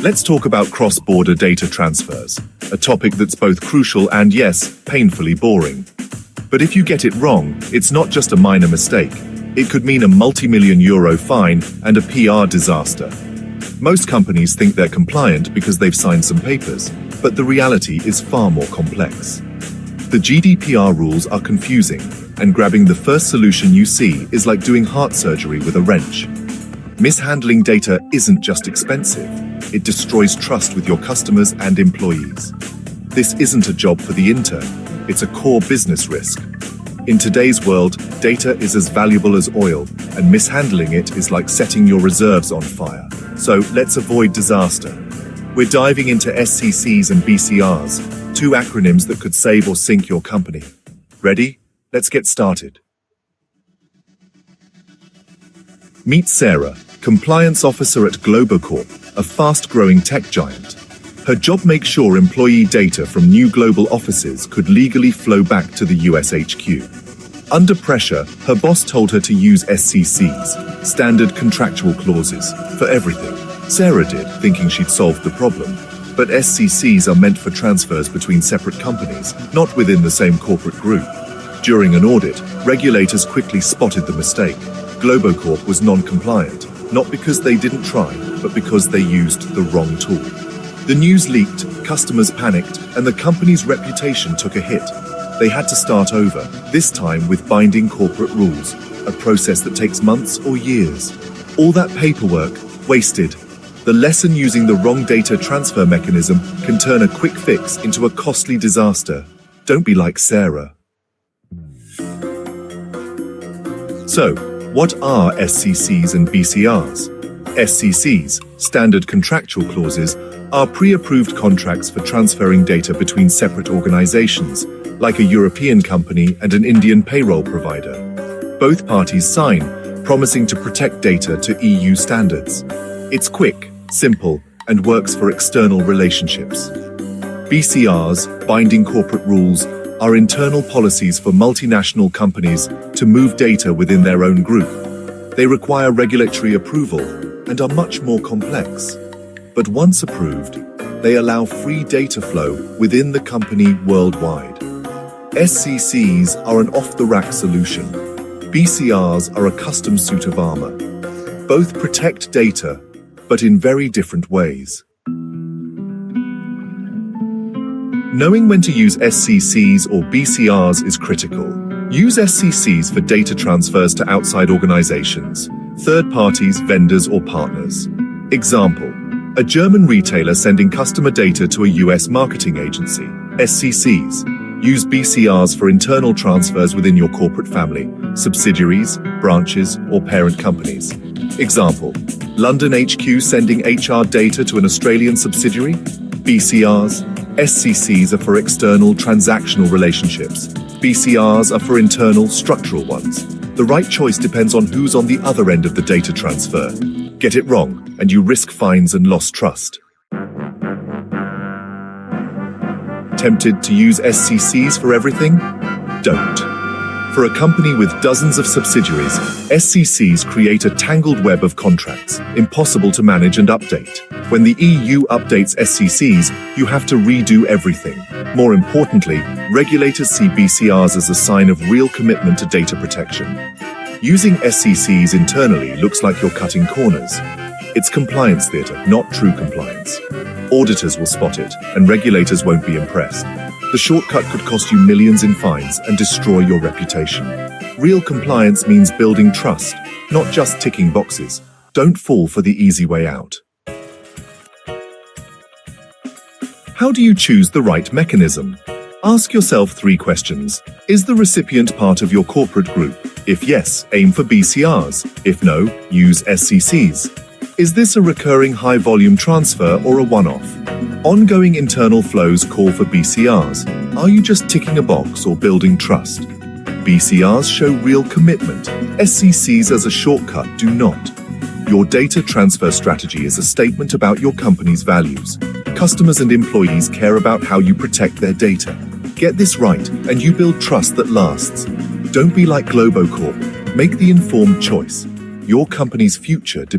Let's talk about cross-border data transfers, a topic that's both crucial and, yes, painfully boring. But if you get it wrong, it's not just a minor mistake. It could mean a multi-million-euro fine and a PR disaster. Most companies think they're compliant because they've signed some papers, but the reality is far more complex. The GDPR rules are confusing, and grabbing the first solution you see is like doing heart surgery with a wrench. Mishandling data isn't just expensive, it destroys trust with your customers and employees. This isn't a job for the intern, it's a core business risk. In today's world, data is as valuable as oil, and mishandling it is like setting your reserves on fire. So let's avoid disaster. We're diving into SCCs and BCRs, two acronyms that could save or sink your company. Ready? Let's get started. Meet Sarah, Compliance Officer at Globocorp, a fast-growing tech giant. Her job makes sure employee data from new global offices could legally flow back to the US HQ. Under pressure, her boss told her to use SCCs, Standard Contractual Clauses, for everything. Sarah did, thinking she'd solved the problem. But SCCs are meant for transfers between separate companies, not within the same corporate group. During an audit, regulators quickly spotted the mistake. Globocorp was non-compliant, not because they didn't try, but because they used the wrong tool. The news leaked, customers panicked, and the company's reputation took a hit. They had to start over, this time with binding corporate rules, a process that takes months or years. All that paperwork, wasted. The lesson: using the wrong data transfer mechanism can turn a quick fix into a costly disaster. Don't be like Sarah. So, what are SCCs and BCRs? SCCs, Standard Contractual Clauses, are pre-approved contracts for transferring data between separate organizations, like a European company and an Indian payroll provider. Both parties sign, promising to protect data to EU standards. It's quick, simple, and works for external relationships. BCRs, binding corporate rules, are internal policies for multinational companies to move data within their own group. They require regulatory approval and are much more complex. But once approved, they allow free data flow within the company worldwide. SCCs are an off-the-rack solution. BCRs are a custom suit of armor. Both protect data, but in very different ways. Knowing when to use SCCs or BCRs is critical. Use SCCs for data transfers to outside organizations, third parties, vendors, or partners. Example: a German retailer sending customer data to a US marketing agency. SCCs. Use BCRs for internal transfers within your corporate family, subsidiaries, branches, or parent companies. Example: London HQ sending HR data to an Australian subsidiary. BCRs. SCCs are for external transactional relationships. BCRs are for internal structural ones. The right choice depends on who's on the other end of the data transfer. Get it wrong, and you risk fines and lost trust. Tempted to use SCCs for everything? Don't. For a company with dozens of subsidiaries, SCCs create a tangled web of contracts, impossible to manage and update. When the EU updates SCCs, you have to redo everything. More importantly, regulators see BCRs as a sign of real commitment to data protection. Using SCCs internally looks like you're cutting corners. It's compliance theater, not true compliance. Auditors will spot it, and regulators won't be impressed. The shortcut could cost you millions in fines and destroy your reputation. Real compliance means building trust, not just ticking boxes. Don't fall for the easy way out. How do you choose the right mechanism? Ask yourself 3 questions. Is the recipient part of your corporate group? If yes, aim for BCRs. If no, use SCCs. Is this a recurring high-volume transfer or a one-off? Ongoing internal flows call for BCRs. Are you just ticking a box or building trust? BCRs show real commitment. SCCs as a shortcut do not. Your data transfer strategy is a statement about your company's values. Customers and employees care about how you protect their data. Get this right, and you build trust that lasts. Don't be like Globocorp. Make the informed choice. Your company's future depends